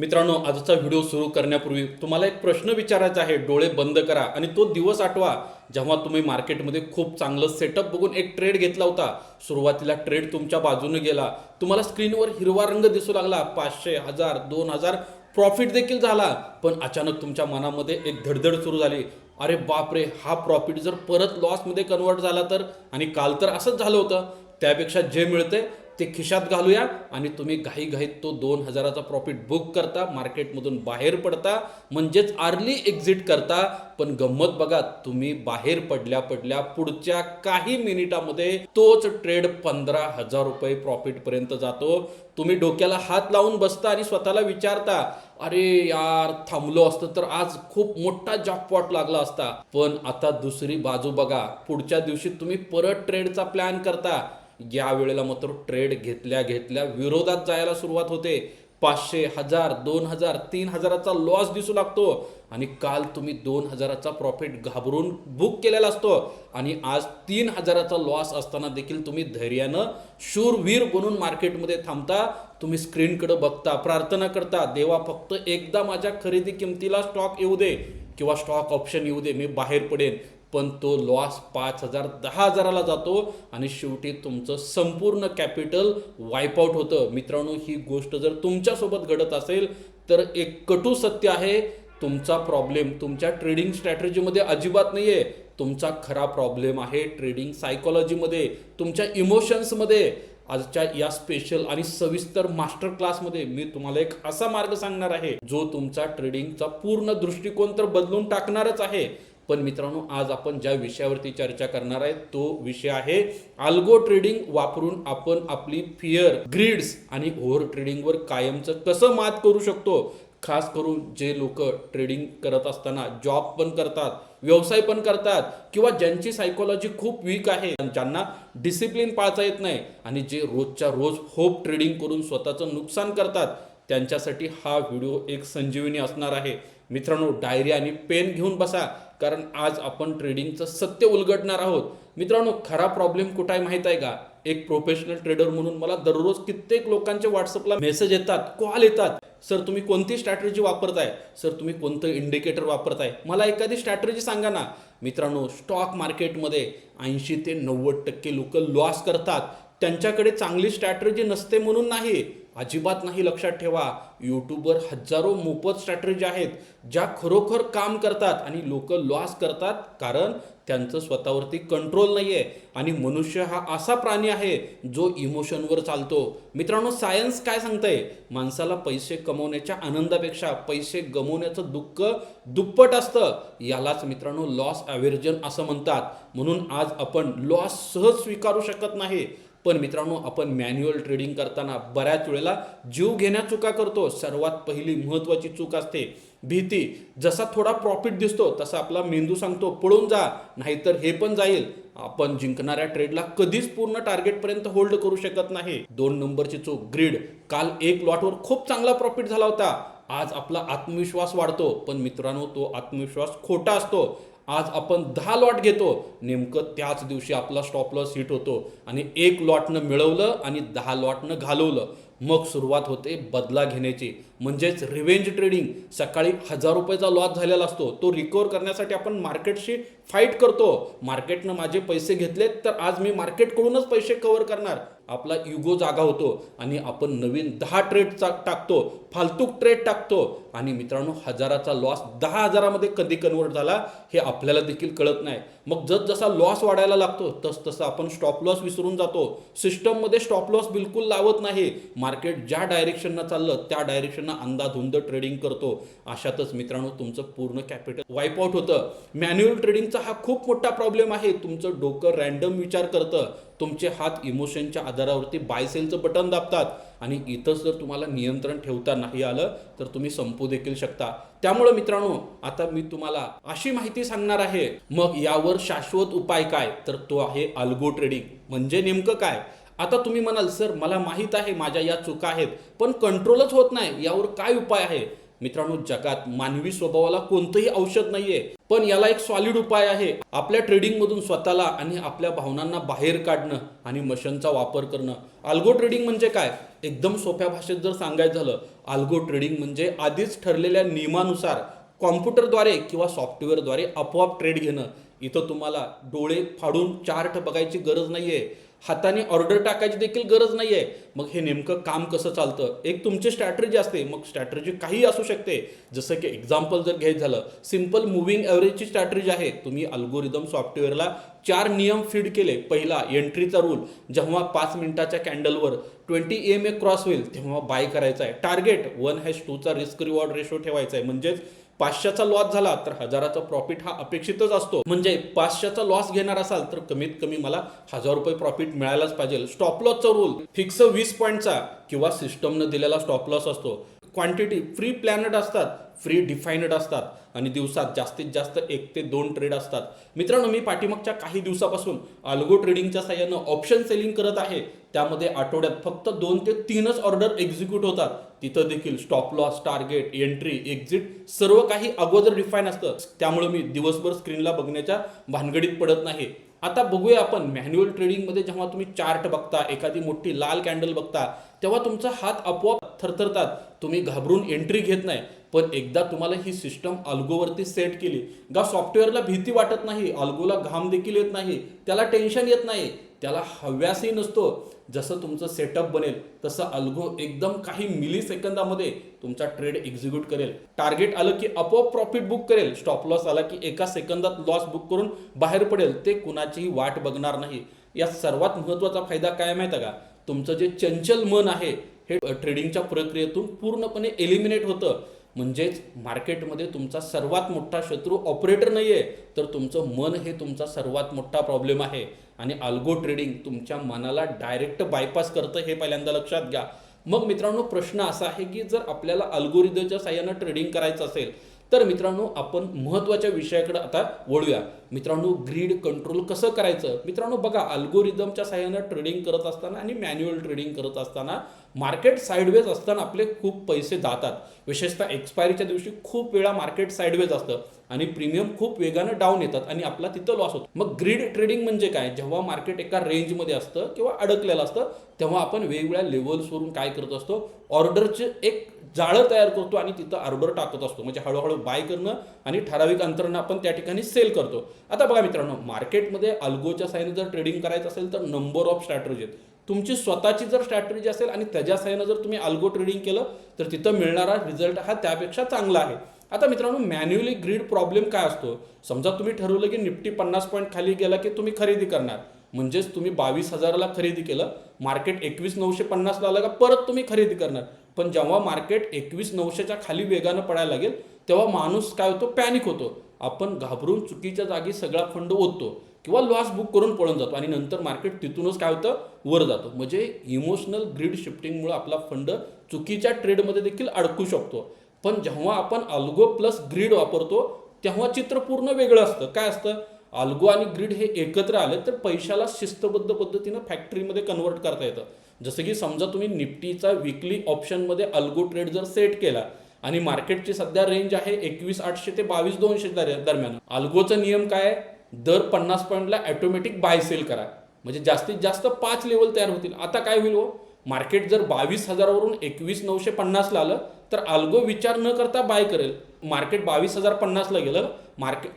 मित्रांनो, आजचा व्हिडिओ सुरू करण्यापूर्वी तुम्हाला एक प्रश्न विचारायचा आहे. डोळे बंद करा आणि तो दिवस आठवा जेव्हा तुम्ही मार्केटमध्ये खूप चांगलं सेटअप बघून एक ट्रेड घेतला होता. सुरुवातीला ट्रेड तुमच्या बाजूने गेला, तुम्हाला स्क्रीनवर हिरवा रंग दिसू लागला, 500, 1000, 2000 प्रॉफिट देखील झाला. पण अचानक तुमच्या मनामध्ये एक धडधड सुरू झाली. अरे बापरे, हा प्रॉफिट जर परत लॉसमध्ये कन्वर्ट झाला तर? आणि काल तर असंच झालं होतं. त्यापेक्षा जे मिळते ते खिशात घालूया आणि तुम्ही घाईघाईत तो 2000चा प्रॉफिट बुक करता, मार्केटमधून बाहेर पडता, म्हणजेच अर्ली एक्झिट करता. पण गंमत बघा, तुम्ही बाहेर पडल्या पडल्या पुढच्या काही मिनिटामध्ये तोच ट्रेड 15,000 रुपये प्रॉफिटपर्यंत जातो. तुम्ही डोक्याला हात लावून बसता आणि स्वतःला विचारता, अरे यार, थांबलो असतं तर आज खूप मोठा जॉकपॉट लागला असता. पण आता दुसरी बाजू बघा, पुढच्या दिवशी तुम्ही परत ट्रेडचा प्लॅन करता. या वेळेला मात्र ट्रेड घेतल्या घेतल्या विरोधात जायला सुरुवात होते. 500, 1000, 2000, 3000चा लॉस दिसू लागतो. आणि काल तुम्ही 2000चा प्रॉफिट घाबरून बुक केलेला असतो आणि आज 3000चा लॉस असताना देखील तुम्ही धैर्यानं शूरवीर बनून मार्केटमध्ये थांबता. तुम्ही स्क्रीनकडे बघता, प्रार्थना करता, देवा फक्त एकदा माझ्या खरेदी किमतीला स्टॉक येऊ दे किंवा स्टॉक ऑप्शन येऊ दे, मी बाहेर पडेन. पण तो लॉस 5000, 10000ला जातो आणि शेवटी तुमचं संपूर्ण कॅपिटल वाईप आउट होतं. मित्रांनो, ही गोष्ट जर तुमच्यासोबत घडत असेल तर एक कटू सत्य आहे, तुमचा प्रॉब्लेम तुमच्या ट्रेडिंग स्ट्रॅटेजीमध्ये अजिबात नाही आहे. तुमचा खरा प्रॉब्लेम आहे ट्रेडिंग सायकोलॉजीमध्ये, तुमच्या इमोशन्समध्ये. आजच्या या स्पेशल आणि सविस्तर मास्टर क्लासमध्ये मी तुम्हाला एक असा मार्ग सांगणार आहे जो तुमचा ट्रेडिंगचा पूर्ण दृष्टिकोन तर बदलून टाकणारच आहे. पण मित्रांनो, आज आपण ज्या विषयावरती चर्चा करणार आहे तो विषय आहे अल्गो ट्रेडिंग वापरून आपण आपली फिअर, ग्रीड्स आणि ओव्हर ट्रेडिंगवर कायमचं कसं मात करू शकतो. खास करून जे लोक ट्रेडिंग करत असताना जॉब पण करतात, व्यवसाय पण करतात, किंवा ज्यांची सायकोलॉजी खूप वीक आहे, ज्यांना डिसिप्लिन पाळता येत नाही आणि जे रोजच्या रोज होप ट्रेडिंग करून स्वतःचं नुकसान करतात, त्यांच्यासाठी हा व्हिडिओ एक संजीवनी असणार आहे. मित्रांनो, डायरी आणि पेन घेऊन बसा, कारण आज आपण ट्रेडिंगचं सत्य उलगडणार आहोत. मित्रांनो, खरा प्रॉब्लेम कुठं आहे माहीत आहे का? एक प्रोफेशनल ट्रेडर म्हणून मला दररोज कित्येक लोकांचे व्हॉट्सअपला मेसेज येतात, कॉल येतात. सर, तुम्ही कोणती स्ट्रॅटेजी वापरताय? सर, तुम्ही कोणतं इंडिकेटर वापरताय? मला एखादी स्ट्रॅटेजी सांगा ना. मित्रांनो, स्टॉक मार्केटमध्ये 80 ते 90% लोक लॉस करतात. त्यांच्याकडे चांगली स्ट्रॅटेजी नसते म्हणून नाही, अजिबात नाही. लक्षात ठेवा, यूट्यूबवर हजारो मोफत स्ट्रॅटेजी आहेत ज्या खरोखर काम करतात आणि लोक लॉस करतात कारण त्यांचं स्वतःवरती कंट्रोल नाही आहे. आणि मनुष्य हा असा प्राणी आहे जो इमोशनवर चालतो. मित्रांनो, सायन्स काय सांगतंय? माणसाला पैसे कमवण्याच्या आनंदापेक्षा पैसे गमवण्याचं दुःख दुप्पट असतं. यालाच मित्रांनो लॉस ॲव्हर्जन असं म्हणतात. म्हणून आज आपण लॉस सहज स्वीकारू शकत नाही. पण मित्रांनो, आपण मॅन्युअल ट्रेडिंग करताना बऱ्याच वेळेला जीव घेण्या चुका करतो. सर्वात पहिली महत्त्वाची चूक असते भीती. जसा थोडा प्रॉफिट दिसतो तसा आपला मेंदू सांगतो पळून जा, नाहीतर हे पण जाईल. आपण जिंकणाऱ्या ट्रेडला कधीच पूर्ण टार्गेटपर्यंत होल्ड करू शकत नाही. 2 नंबरची चूक, ग्रीड. काल एक लॉटवर खूप चांगला प्रॉफिट झाला होता, आज आपला आत्मविश्वास वाढतो. पण मित्रांनो, तो आत्मविश्वास खोटा असतो. आज आपण 10 लॉट घेतो, नेमकं त्याच दिवशी आपला स्टॉप लॉस हिट होतो आणि 1 लॉटनं मिळवलं आणि 10 लॉटनं घालवलं. मग सुरुवात होते बदला घेण्याची, म्हणजेच रिव्हेंज ट्रेडिंग. सकाळी 1000 रुपयाचा लॉस झालेला असतो, तो रिकवर करण्यासाठी आपण मार्केटशी फाईट करतो. मार्केटनं माझे पैसे घेतलेत तर आज मी मार्केटकडूनच पैसे कव्हर करणार. आपला इगो जागा होतो आणि आपण नवीन 10 ट्रेड टाकतो, फालतूक ट्रेड टाकतो. आणि मित्रांनो, 1000चा लॉस 10,000मध्ये कधी कन्वर्ट झाला हे आपल्याला देखील कळत नाही. मग जसा लॉस वाढायला लागतो तसं आपण स्टॉप लॉस विसरून जातो. सिस्टममध्ये स्टॉप लॉस बिलकुल लावत नाही. मार्केट ज्या डायरेक्शननं चाललं त्या डायरेक्शननं अंधाधुंद ट्रेडिंग करतो. अशातच मित्रांनो तुमचं पूर्ण कॅपिटल वाईप आउट होतं. मॅन्युअल ट्रेडिंगचा हा खूप मोठा प्रॉब्लेम आहे. तुमचं डोकं रॅन्डम विचार करतं, तुमचे हात इमोशनच्या आधारावरती बाय सेलचं बटन दाबतात आणि इथंच जर तुम्हाला नियंत्रण ठेवता नाही आलं तर तुम्ही संपू देखील शकता. त्यामुळे मित्रांनो, आता मी तुम्हाला अशी माहिती सांगणार आहे. मग यावर शाश्वत उपाय काय? तर तो आहे अल्गो ट्रेडिंग. म्हणजे नेमकं काय? आता तुम्ही म्हणाल, सर मला माहीत आहे माझ्या या चुका आहेत पण कंट्रोलच होत नाही, यावर काय उपाय आहे? मित्रांनो, जगात मानवी स्वभावाला कोणतंही औषध नाहीये, पण याला एक सॉलिड उपाय आहे. आपल्या ट्रेडिंगमधून स्वतःला आणि आपल्या भावनांना बाहेर काढणं आणि मशीनचा वापर करणं. अल्गो ट्रेडिंग म्हणजे काय? एकदम सोप्या भाषेत जर सांगायचं झालं, अल्गो ट्रेडिंग म्हणजे आधीच ठरलेल्या नियमानुसार कॉम्प्युटरद्वारे किंवा सॉफ्टवेअरद्वारे आपोआप ट्रेड घेणं. इथं तुम्हाला डोळे फाडून चार्ट बघायची गरज नाहीये, हाताने ऑर्डर टाकायची देखील गरज नाहीये. मग हे नेमकं काम कसं चालतं? एक तुमची स्ट्रॅटेजी असते. मग स्ट्रॅटेजी काही असू शकते, जसं की एक्झाम्पल जर घ्यायचं झालं, सिंपल मूव्हिंग ॲव्हरेजची स्ट्रॅटेजी आहे. तुम्ही अल्गोरिदम सॉफ्टवेअरला 4 नियम फीड केले. पहिला, एंट्रीचा रूल, जेव्हा 5 मिनिटाच्या कॅन्डलवर 20 EMA क्रॉस होईल तेव्हा बाय करायचा आहे. टार्गेट 1:2चा रिस्क रिवॉर्ड रेशो ठेवायचा आहे. म्हणजेच 500चा लॉस झाला तर 1000चा प्रॉफिट हा अपेक्षितच असतो. म्हणजे 500चा लॉस घेणार असाल तर कमीत कमी मला 1000 रुपये प्रॉफिट मिळायलाच पाहिजे. स्टॉप लॉसचा रूल फिक्स 20 पॉईंटचा किंवा सिस्टमनं दिलेला स्टॉप लॉस असतो. क्वांटिटी फ्री प्लॅनड असतात, फ्री डिफाईनड असतात आणि दिवसात जास्तीत जास्त 1 ते 2 ट्रेड असतात. मित्रांनो, मी पाठीमागच्या काही दिवसापासून अल्गो ट्रेडिंगच्या साहाय्यानं ऑप्शन सेलिंग करत आहे. त्यामध्ये आठवड्यात फक्त 2 ते 3च ऑर्डर एक्झिक्यूट होतात. तिथं देखील stop loss, target, entry, exit सर्व काही अगोदर डिफाईन असतं. त्यामुळे मी दिवसभर स्क्रीनला बघण्याच्या भानगडीत पडत नाही. आता बघूया आपण मॅन्युअल ट्रेडिंगमध्ये जेव्हा तुम्ही चार्ट बघता, एखादी मोठी लाल कॅन्डल बघता, तेव्हा तुमचा हात आपोआप थरथरतात. तुम्ही घाबरून एंट्री घेत नाही. पण एकदा तुम्हाला ही सिस्टम अल्गोवरती सेट केली का सॉफ्टवेअरला भीती वाटत नाही, अल्गोला घाम देखील येत नाही, त्याला टेन्शन येत नाही, त्याला हव्यासही नसतो. जसं तुमचं सेटअप बनेल तसं अल्गो एकदम काही मिली सेकंदामध्ये तुमचा ट्रेड एक्झिक्यूट करेल. टार्गेट आलं की आपोआप प्रॉफिट बुक करेल. स्टॉप लॉस आला की एका सेकंदात लॉस बुक करून बाहेर पडेल. ते कुणाचीही वाट बघणार नाही. यात सर्वात महत्त्वाचा फायदा काय माहिती आहे का? तुमचं जे चंचल मन आहे हे ट्रेडिंगच्या प्रक्रियेतून पूर्णपणे एलिमिनेट होतं. म्हणजेच मार्केटमध्ये तुमचा सर्वात मोठा शत्रू ऑपरेटर नाही आहे, तर तुमचं मन हे तुमचा सर्वात मोठा प्रॉब्लेम आहे. आणि अल्गो ट्रेडिंग तुमच्या मनाला डायरेक्ट बायपास करतं, हे पहिल्यांदा लक्षात घ्या. मग मित्रांनो, प्रश्न असा आहे की जर आपल्याला अल्गोरिदमच्या साहाय्यानं ट्रेडिंग करायचं असेल तर मित्रांनो आपण महत्त्वाच्या विषयाकडे आता वळूया. मित्रांनो, ग्रीड कंट्रोल कसं करायचं? मित्रांनो बघा, अल्गोरिदमच्या साहाय्यानं ट्रेडिंग करत असताना आणि मॅन्युअल ट्रेडिंग करत असताना मार्केट साईडवेज असताना आपले खूप पैसे जातात. विशेषतः एक्सपायरीच्या दिवशी खूप वेळा मार्केट साईडवेज असतं आणि प्रीमियम खूप वेगानं डाऊन येतात आणि आपला तिथं लॉस होतो. मग ग्रीड ट्रेडिंग म्हणजे काय? जेव्हा मार्केट एका रेंजमध्ये असतं किंवा अडकलेलं असतं तेव्हा आपण वेगवेगळ्या लेवल्सवरून काय करत असतो, ऑर्डरचे एक जाळं तयार करतो आणि तिथं ऑर्डर टाकत असतो. म्हणजे हळूहळू बाय करणं आणि ठराविक अंतरानं आपण त्या ठिकाणी सेल करतो. आता बघा मित्रांनो, मार्केटमध्ये अल्गोच्या साहाय्याने जर ट्रेडिंग करायचं असेल तर नंबर ऑफ स्ट्रॅटेजी आहेत. तुमची स्वतःची जर स्ट्रॅटेजी असेल आणि त्याच्या साहाय्यानं जर तुम्ही अल्गो ट्रेडिंग केलं तर तिथं मिळणारा रिझल्ट हा त्यापेक्षा चांगला आहे. आता मित्रांनो, मॅन्युअली ग्रीड प्रॉब्लेम काय असतो? समजा तुम्ही ठरवलं की निफ्टी 50 पॉईंट खाली गेला की तुम्ही खरेदी करणार. म्हणजेच तुम्ही 22,000ला खरेदी केलं, मार्केट 21,950ला आलं का परत तुम्ही खरेदी करणार. पण जेव्हा मार्केट 21,900च्या खाली वेगानं पडायला लागेल तेव्हा माणूस काय होतो, पॅनिक होतो. आपण घाबरून चुकीच्या जागी सगळा फंड ओततो किंवा लॉस बुक करून पळून जातो आणि नंतर मार्केट तिथूनच काय होतं, वर जातो. म्हणजे इमोशनल ग्रीड शिफ्टिंगमुळे आपला फंड चुकीच्या ट्रेडमध्ये देखील अडकू शकतो. पण जेव्हा आपण अल्गो प्लस ग्रीड वापरतो तेव्हा चित्र पूर्ण वेगळं असतं. काय असतं? अल्गो आणि ग्रीड हे एकत्र आले तर पैशाला शिस्तबद्ध पद्धतीनं फॅक्टरीमध्ये कन्वर्ट करता येतं. जसं की समजा तुम्ही निफ्टीचा विकली ऑप्शनमध्ये अल्गो ट्रेड जर सेट केला आणि मार्केटची सध्या रेंज आहे 21,800 ते 22,200 दरम्यान. अल्गोचा नियम काय आहे? दर 50 पॉईंटला ऑटोमॅटिक बाय सेल करा. म्हणजे जास्तीत जास्त 5 लेवल तयार होतील. आता काय होईल हो, मार्केट जर 22,000वरून 21,950ला आलं तर अल्गो विचार न करता बाय करेल. मार्केट 22,050ला गेलं,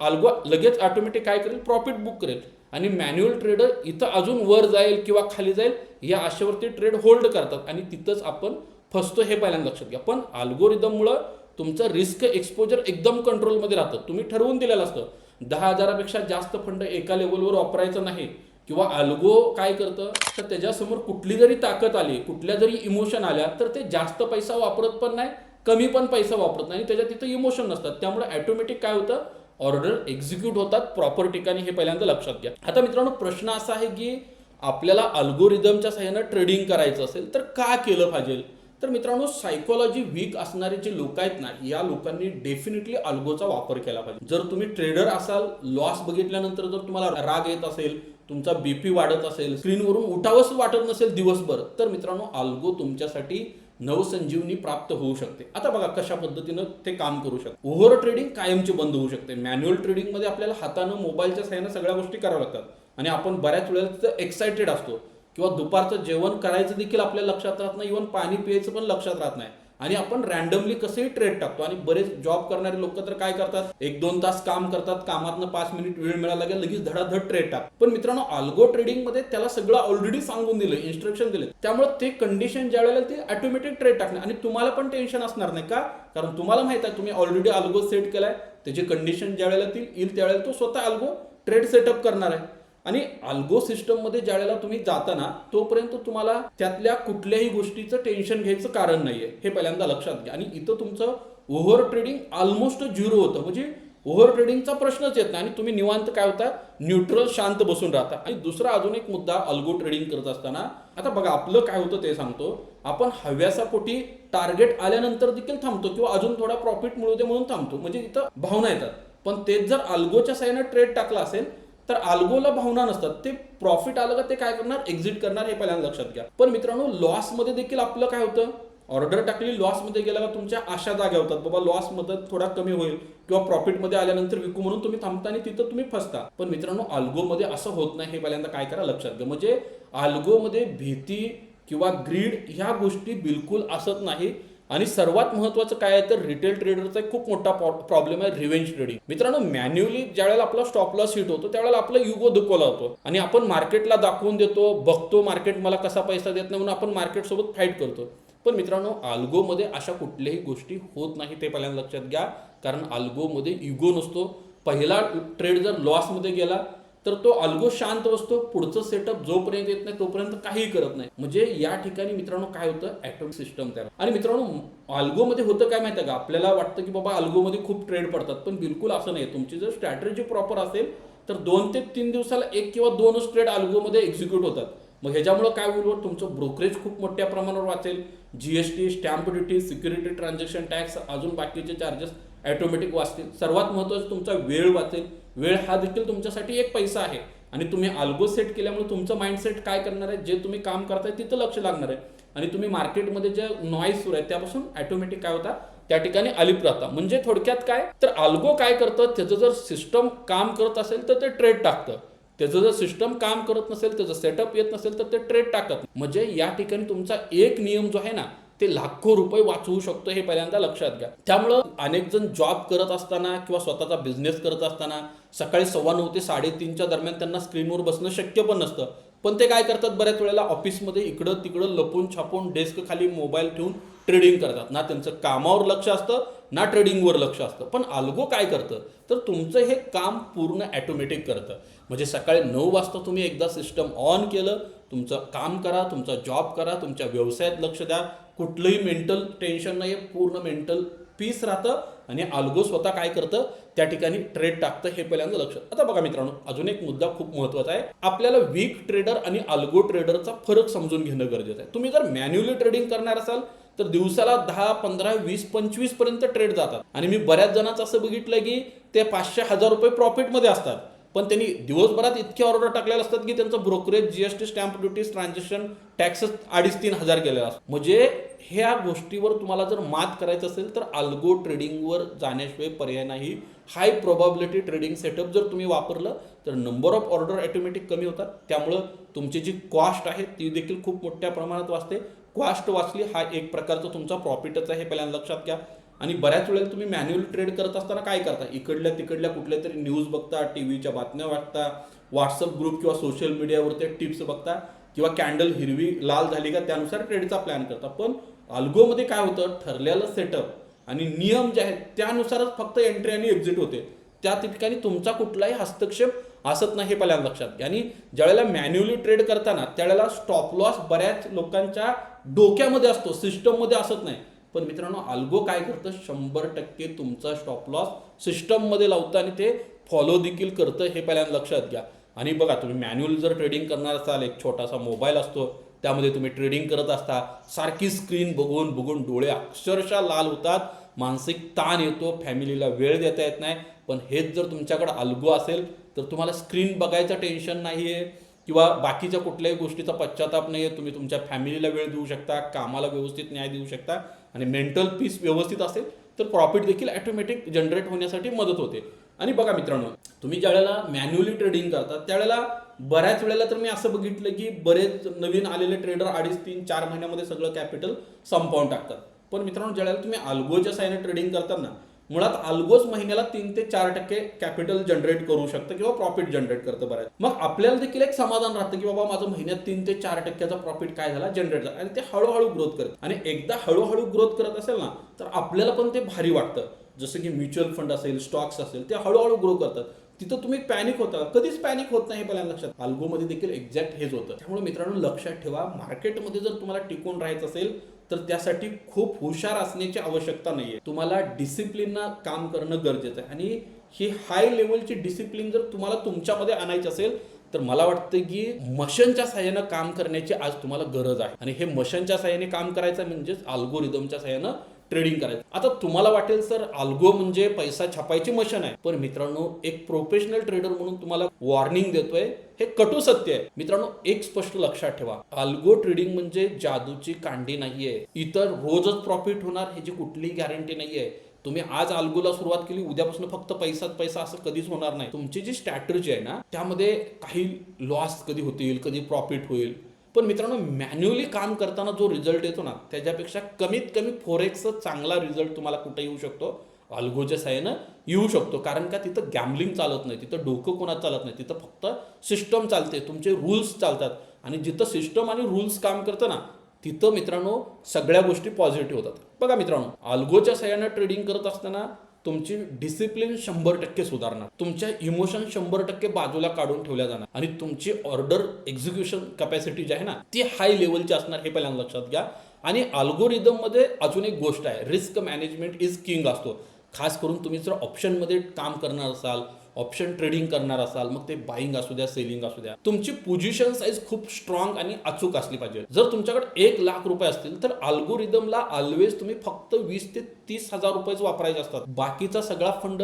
अल्गो लगेच ऑटोमॅटिक काय करेल, प्रॉफिट बुक करेल. आणि मॅन्युअल ट्रेडर इथं अजून वर जाईल किंवा खाली जाईल या आशेवरती ट्रेड होल्ड करतात आणि तिथंच आपण फसतो, हे पहिल्यांदा लक्षात घ्या. पण अल्गोरिदममुळं तुमचं रिस्क एक्सपोजर एकदम कंट्रोलमध्ये राहतं. तुम्ही ठरवून दिलेलं असतं 10,000पेक्षा जास्त फंड एका लेवलवर वापरायचं नाही. किंवा अल्गो काय करतं तर त्याच्यासमोर कुठली जरी ताकद आली, कुठल्या जरी इमोशन आल्या तर ते जास्त पैसा वापरत पण नाही, कमी पण पैसा वापरत नाही. त्याच्यात तिथं इमोशन नसतात. त्यामुळे ऑटोमॅटिक काय होतं, ऑर्डर एक्झिक्यूट होतात प्रॉपर ठिकाणी, हे पहिल्यांदा लक्षात घ्या. आता मित्रांनो, प्रश्न असा आहे की आपल्याला अल्गोरिदमच्या साहाय्यानं ट्रेडिंग करायचं असेल तर का केलं पाहिजे? तर मित्रांनो, सायकोलॉजी वीक असणारे जे लोक आहेत ना, या लोकांनी डेफिनेटली अल्गोचा वापर केला पाहिजे. जर तुम्ही ट्रेडर असाल, लॉस बघितल्यानंतर जर तुम्हाला राग येत असेल, तुमचा बीपी वाढत असेल, स्क्रीनवरून उठावंच वाटत नसेल दिवसभर, तर मित्रांनो अल्गो तुमच्यासाठी नवसंजीवनी प्राप्त होऊ शकते. आता बघा कशा पद्धतीनं ते काम करू शकते. ओव्हर ट्रेडिंग कायमची बंद होऊ शकते. मॅन्युअल ट्रेडिंगमध्ये आपल्याला हातानं मोबाईलच्या सहाय्यानं सगळ्या गोष्टी कराव्या लागतात आणि आपण बऱ्याच वेळेला तिथं एक्साइटेड असतो किंवा दुपारचं जेवण करायचं देखील आपल्या लक्षात राहत नाही, इव्हन पाणी प्यायचं पण लक्षात राहत नाही आणि आपण रॅन्डमली कसंही ट्रेड टाकतो. आणि बरेच जॉब करणारे लोक तर काय करतात, 1-2 तास काम करतात, कामातनं 5 मिनिट वेळ मिळाला की लगेच धडाधड ट्रेड टाक. पण मित्रांनो, अल्गो ट्रेडिंग मध्ये त्याला सगळं ऑलरेडी सांगून दिलं, इन्स्ट्रक्शन दिले, त्यामुळे ते कंडिशन ज्या वेळेला ते ऑटोमॅटिक ट्रेड टाकणार आणि तुम्हाला पण टेन्शन असणार नाही. का? कारण तुम्हाला माहित आहे तुम्ही ऑलरेडी अल्गो सेट केलाय, त्याची कंडिशन ज्या वेळेला येईल त्यावेळेला तो स्वतः अल्गो ट्रेड सेटअप करणार आहे. आणि अल्गो सिस्टम मध्ये ज्या वेळेला तुम्ही जाता ना, तोपर्यंत तुम्हाला त्यातल्या कुठल्याही गोष्टीचं टेन्शन घ्यायचं कारण नाहीये, हे पहिल्यांदा लक्षात घ्या. आणि इथं तुमचं ओव्हर ट्रेडिंग ऑलमोस्ट 0 होतं, म्हणजे ओव्हर ट्रेडिंगचा प्रश्नच येत नाही आणि तुम्ही निवांत काय होता, न्यूट्रल शांत बसून राहता. आणि दुसरा अजून एक मुद्दा अल्गो ट्रेडिंग करत असताना, आता बघा आपलं काय होतं ते सांगतो, आपण हव्यासा पोटी टार्गेट आल्यानंतर देखील थांबतो किंवा अजून थोडा प्रॉफिट मिळू दे म्हणून थांबतो, म्हणजे इथं भावना येतात. पण तेच जर अल्गोच्या साहाय्याने ट्रेड टाकला असेल तर अल्गोला भावना नसतात, ते प्रॉफिट आलं का ते काय करणार, एक्झिट करणार, हे पहिल्यांदा लक्षात घ्या. पण मित्रांनो, लॉस मध्ये देखील आपलं काय होतं, ऑर्डर टाकली, लॉस मध्ये गेला का तुमच्या आशा जाग्या होतात, बाबा लॉस मध्ये थोडा कमी होईल किंवा प्रॉफिट मध्ये आल्यानंतर विकू म्हणून तुम्ही थांबता आणि तिथं तुम्ही फसता. पण मित्रांनो, अल्गो मध्ये असं होत नाही, हे पहिल्यांदा काय करा लक्षात घ्या. म्हणजे अल्गो मध्ये भीती किंवा ग्रीड ह्या गोष्टी बिलकुल असत नाही. आणि सर्वात महत्त्वाचं काय आहे तर रिटेल ट्रेडरचा एक खूप मोठा प्रॉब्लेम आहे रिव्हेंज ट्रेडिंग. मित्रांनो, मॅन्युअली ज्यावेळेला आपला स्टॉप लॉस हिट होतो त्यावेळेला आपला युगो दुखवला होतो आणि आपण मार्केटला दाखवून देतो, बघतो मार्केट मला कसा पैसा देत नाही म्हणून आपण मार्केट सोबत फाईट करतो. पण मित्रांनो, अल्गोमध्ये अशा कुठल्याही गोष्टी होत नाही, ते पहिल्यांदा लक्षात घ्या. कारण अल्गोमध्ये इगो नसतो. पहिला ट्रेड जर लॉसमध्ये गेला तर तो अल्गो शांत बसतो, पुढचं सेटअप जोपर्यंत येत नाही तोपर्यंत काहीही करत नाही. म्हणजे या ठिकाणी मित्रांनो काय होतं, ॲटॉमिक सिस्टम तयार. आणि मित्रांनो, अल्गोमध्ये होतं काय माहिती आहे का, आपल्याला वाटतं की बाबा अल्गोमध्ये खूप ट्रेड पडतात, पण बिलकुल असं नाही. तुमची जर स्ट्रॅटेजी प्रॉपर असेल तर 2 ते 3 दिवसाला 1 किंवा 2च ट्रेड अल्गोमध्ये एक्झिक्यूट होतात. मग ह्याच्यामुळे काय होईल, तुमचं ब्रोकरेज खूप मोठ्या प्रमाणावर वाचेल, GST, stamp duty, security transaction tax, अजून बाकीचे चार्जेस ऑटोमॅटिक वाचतील. सर्वात महत्त्वाचं तुमचा वेळ वाचेल. वेळ हा देखील तुमच्यासाठी एक पैसा आहे आणि तुम्ही अल्गो सेट केल्यामुळे तुमचं माइंडसेट काय करणार आहे, जे तुम्ही काम करताय तिथं लक्ष लागणार आहे आणि तुम्ही मार्केटमध्ये जे नॉईज सुरू आहे त्यापासून ऑटोमॅटिक काय होता, त्या ठिकाणी अलिप्त राहता. म्हणजे थोडक्यात काय तर अल्गो काय करतं, त्याचं जर सिस्टम काम करत असेल तर ते ट्रेड टाकतं, त्याचं जर सिस्टम काम करत नसेल, त्याचं सेटअप येत नसेल तर ते ट्रेड टाकत. म्हणजे या ठिकाणी तुमचा एक नियम जो आहे ना, ते लाखो रुपये वाचवू शकतो, हे पहिल्यांदा लक्षात घ्या. त्यामुळं अनेक जण जॉब करत असताना किंवा स्वतःचा बिझनेस करत असताना सकाळी 9:15 ते 3:30च्या दरम्यान त्यांना स्क्रीनवर बसणं शक्य पण नसतं. पण ते काय करतात, बऱ्याच वेळेला ऑफिसमध्ये इकडं तिकडं लपून छापून डेस्क खाली मोबाईल ठेवून ट्रेडिंग करतात. ना त्यांचं कामावर लक्ष असतं ना ट्रेडिंगवर लक्ष असतं. पण अल्गो काय करतं तर तुमचं हे काम पूर्ण ऑटोमॅटिक करतं. म्हणजे सकाळी 9 वाजता तुम्ही एकदा सिस्टम ऑन केलं, तुमचं काम करा, तुमचा जॉब करा, तुमच्या व्यवसायात लक्ष द्या, कुठलंही मेंटल टेन्शन नाही, पूर्ण मेंटल पीस राहतं आणि अल्गो स्वतः काय करतं, त्या ठिकाणी ट्रेड टाकतं, हे पहिल्यांदा लक्षात. आता बघा मित्रांनो, अजून एक मुद्दा खूप महत्त्वाचा आहे. आपल्याला वीक ट्रेडर आणि अल्गो ट्रेडरचा फरक समजून घेणं गरजेचं आहे. तुम्ही जर मॅन्युअली ट्रेडिंग करणार असाल तर दिवसाला 10, 15, 20, 25 पर्यंत ट्रेड जातात आणि मी बऱ्याच जणांचं असं बघितलं की ते 500-1000 रुपये प्रॉफिटमध्ये असतात, पण त्यांनी दिवसभरात इतके ऑर्डर टाकलेले असतात की त्यांचं brokerage, GST, stamp duty, transaction tax 2,500-3,000 हजार गेलेला असतो. म्हणजे ह्या गोष्टीवर तुम्हाला जर मात करायचं असेल तर अल्गो ट्रेडिंगवर जाण्याशिवाय पर्याय नाही. हाय प्रोबॅबिलिटी ट्रेडिंग सेटअप जर तुम्ही वापरलं तर नंबर ऑफ ऑर्डर ऑटोमॅटिक कमी होतात, त्यामुळं तुमची जी कॉस्ट आहे ती देखील खूप मोठ्या प्रमाणात वाचते. कॉस्ट वाचली हा एक प्रकारचा तुमचा प्रॉफिटच आहे, हे पहिल्यांदा लक्षात घ्या. आणि बऱ्याच वेळेला तुम्ही मॅन्युअल ट्रेड करत असताना काय करता, इकडल्या तिकडल्या कुठल्या तरी न्यूज बघता, टीव्हीच्या बातम्या वाचता, व्हॉट्सअप ग्रुप किंवा सोशल मीडियावरती टिप्स बघता किंवा कॅन्डल हिरवी लाल झाली का त्यानुसार ट्रेडचा प्लॅन करता. पण अल्गोमध्ये काय होतं, ठरलेलं सेटअप आणि नियम जे आहेत त्यानुसारच फक्त एंट्री आणि एक्झिट होते. त्या ठिकाणी तुमचा कुठलाही हस्तक्षेप असत नाही, हे पहिल्यांदा लक्षात घ्या. आणि ज्यावेळेला मॅन्युअली ट्रेड करताना त्यावेळेला स्टॉप लॉस बऱ्याच लोकांच्या डोक्यामध्ये असतो, सिस्टममध्ये असत नाही. पण मित्रांनो, अल्गो काय करतं, 100% तुमचा स्टॉप लॉस सिस्टममध्ये लावतं आणि ते फॉलो देखील करतं, हे पहिल्यांदा लक्षात घ्या. आणि बघा, तुम्ही मॅन्युअल जर ट्रेडिंग करणार असाल, एक छोटासा मोबाईल असतो त्यामध्ये तुम्ही ट्रेडिंग करत असता, सारखी स्क्रीन बघून बघून डोळे अक्षरशः लाल होतात, मानसिक ताण येतो, फॅमिलीला वेळ देता येत नाही. पण हेच जर तुमच्याकडे अल्गो असेल तर तुम्हाला स्क्रीन बघायचं टेन्शन नाही आहे, किंवा बाकीच्या कुठल्याही गोष्टीचा पश्चाताप नाही आहे, तुम्ही तुमच्या फॅमिलीला वेळ देऊ शकता, कामाला व्यवस्थित न्याय देऊ शकता आणि मेंटल पीस व्यवस्थित असेल तर प्रॉफिट देखील ॲटोमॅटिक जनरेट होण्यासाठी मदत होते. आणि बघा मित्रांनो, तुम्ही ज्यावेळेला मॅन्युअली ट्रेडिंग करता त्यावेळेला बऱ्याच वेळेला तर मी असं बघितलं की बरेच नवीन आलेले ट्रेडर 2.5-3-4 महिन्यामध्ये सगळं कॅपिटल संपवून टाकतात. पण मित्रांनो, ज्यावेळेला तुम्ही अल्गोच्या साहाय्याने ट्रेडिंग करताना मुळात अल्गोच महिन्याला 3 ते 4% कॅपिटल जनरेट करू शकतं किंवा प्रॉफिट जनरेट करतं बऱ्याच. मग आपल्याला देखील एक समाधान राहतं की बाबा माझं महिन्यात 3 ते 4%चा प्रॉफिट काय झाला जनरेट झाला, आणि ते हळूहळू ग्रोथ करत, आणि एकदा हळूहळू ग्रोथ करत असेल ना तर आपल्याला पण ते भारी वाटतं. जसं की म्युच्युअल फंड असेल, स्टॉक्स असेल, ते हळूहळू ग्रो करतात. तिथं तुम्ही पॅनिक होता, कधीच पॅनिक होत नाही हे पहिल्यांदा लक्षात. अल्गोमध्ये देखील एक्झॅक्ट हेच होतं. त्यामुळे मित्रांनो लक्षात ठेवा, मार्केटमध्ये जर तुम्हाला टिकून राहायचं असेल तर त्यासाठी खूप हुशार असण्याची आवश्यकता नाहीये. तुम्हाला डिसिप्लिननं काम करणं गरजेचं आहे, आणि ही हाय लेवलची डिसिप्लिन जर तुम्हाला तुमच्यामध्ये आणायची असेल तर मला वाटतं की मशीनच्या साहाय्यानं काम करण्याची आज तुम्हाला गरज आहे. आणि हे मशीनच्या साहाय्याने काम करायचं म्हणजेच अल्गोरिदमच्या साहाय्यानं ट्रेडिंग करायचं. आता तुम्हाला वाटेल सर अल्गो म्हणजे पैसा छापायची मशीन आहे, पण मित्रांनो एक प्रोफेशनल ट्रेडर म्हणून तुम्हाला वॉर्निंग देतोय, हे कटू सत्य आहे. मित्रांनो एक स्पष्ट लक्षात ठेवा, अल्गो ट्रेडिंग म्हणजे जादूची कांडी नाहीये. इतर रोजच प्रॉफिट होणार ह्याची कुठलीही गॅरंटी नाहीये. तुम्ही आज अल्गोला सुरुवात केली, उद्यापासून फक्त पैसाच पैसा असं कधीच होणार नाही. तुमची जी स्ट्रॅटेजी आहे ना त्यामध्ये काही लॉस कधी होतील, कधी प्रॉफिट होईल. पण मित्रांनो मॅन्युअली काम करताना जो रिझल्ट येतो ना त्याच्यापेक्षा कमीत कमी फोरेक्सचा चांगला रिझल्ट तुम्हाला कुठे येऊ शकतो, अल्गोच्या साहाय्यानं येऊ शकतो. कारण का तिथं गॅम्बलिंग चालत नाही, तिथं डोकं कोणाचं चालत नाही, तिथं फक्त सिस्टम चालते, तुमचे रूल्स चालतात. आणि जिथं सिस्टम आणि रूल्स काम करतं ना तिथं मित्रांनो सगळ्या गोष्टी पॉझिटिव्ह होतात. बघा मित्रांनो, अल्गोच्या साहाय्यानं ट्रेडिंग करत असताना तुमची डिसिप्लिन 100% सुधारणार, तुमच्या इमोशन 100% बाजूला काढून ठेवल्या जाणार, आणि तुमची ऑर्डर एक्झिक्युशन कॅपॅसिटी जी आहे ना ती हाय लेवलची असणार, हे पहिल्यांदा लक्षात घ्या. आणि अल्गोरिदम मध्ये अजून एक गोष्ट आहे, रिस्क मॅनेजमेंट इज किंग असतो. खास करून तुम्ही जर ऑप्शनमध्ये काम करणार असाल, ऑप्शन ट्रेडिंग करणार असाल, मग ते बाईंग असू द्या, सेलिंग असू द्या, तुमची पोझिशन साईज खूप स्ट्रॉंग आणि अचूक असली पाहिजे. जर तुमच्याकडे 1 लाख रुपये असतील तर अल्गोरिदमला ऑलवेज तुम्ही फक्त 20 ते 30 हजार रुपयेच वापरायचे असतात. बाकीचा सगळा फंड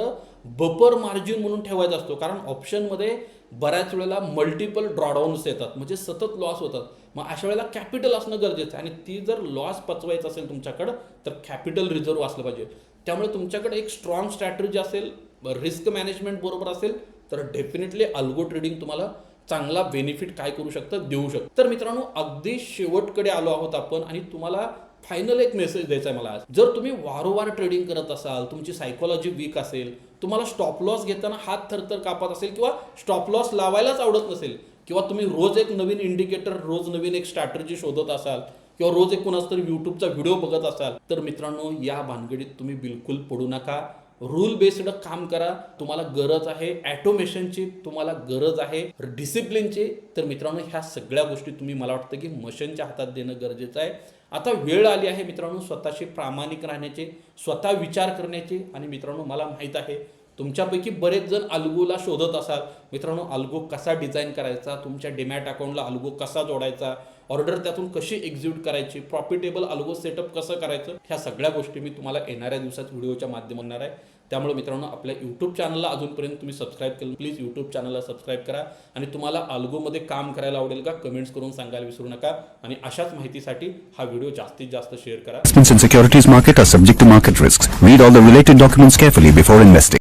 बफर मार्जिन म्हणून ठेवायचा असतो. कारण ऑप्शनमध्ये बऱ्याच वेळेला मल्टिपल ड्रॉडाऊन्स येतात, म्हणजे सतत लॉस होतात. मग अशा वेळेला कॅपिटल असणं गरजेचं आहे, आणि ती जर लॉस पचवायचं असेल तुमच्याकडं तर कॅपिटल रिझर्व्ह असलं पाहिजे. त्यामुळे तुमच्याकडे एक स्ट्रॉंग स्ट्रॅटेजी असेल, रिस्क मॅनेजमेंट बरोबर असेल तर डेफिनेटली अल्गो ट्रेडिंग तुम्हाला चांगला बेनिफिट काय करू शकतं, देऊ शकतं. तर मित्रांनो अगदी शेवटकडे आलो आहोत आपण, आणि तुम्हाला फायनल एक मेसेज द्यायचा आहे मला आज. जर तुम्ही वारंवार ट्रेडिंग करत असाल, तुमची सायकोलॉजी वीक असेल, तुम्हाला स्टॉप लॉस घेताना हात थरथर कापत असेल, किंवा स्टॉप लॉस लावायलाच आवडत नसेल, किंवा तुम्ही रोज एक नवीन इंडिकेटर, रोज नवीन एक स्ट्रॅटेजी शोधत असाल, किंवा रोज एक कुणाचा तरी यूट्यूबचा व्हिडिओ बघत असाल, तर मित्रांनो या भानगडीत तुम्ही बिलकुल पडू नका. रूल बेस्ड काम करा. तुम्हाला गरज आहे ॲटोमेशनची, तुम्हाला गरज आहे डिसिप्लिनची. तर मित्रांनो ह्या सगळ्या गोष्टी तुम्ही मला वाटतं की मशीनच्या हातात देणं गरजेचं आहे. आता वेळ आली आहे मित्रांनो स्वतःशी प्रामाणिक राहण्याची, स्वतः विचार करण्याची. आणि मित्रांनो मला माहीत आहे तुमच्यापैकी बरेच जण अल्गोला शोधत असाल. मित्रांनो अल्गो कसा डिझाईन करायचा, तुमच्या डीमॅट अकाउंटला अल्गो कसा जोडायचा, ऑर्डर त्यातून कशी एक्झिक्यूट करायची, प्रॉफिटेबल अल्गो सेटअप कसं करायचं, ह्या सगळ्या गोष्टी मी तुम्हाला येणाऱ्या दिवसात व्हिडिओच्या माध्यमातून आहे. त्यामुळे मित्रांनो आपल्या यूट्यूब चॅनलला अजूनपर्यंत तुम्ही सबस्क्राईब केलं, प्लीज यूट्यूब चॅनलला सबस्क्राईब करा. आणि तुम्हाला अल्गोमध्ये काम करायला आवडेल का, कमेंट्स करून सांगायला विसरू नका. आणि अशाच माहितीसाठी हा व्हिडिओ जास्तीत जास्त शेअर करा. Investments in securities market are subject to market risks. Read all the related documents carefully before investing.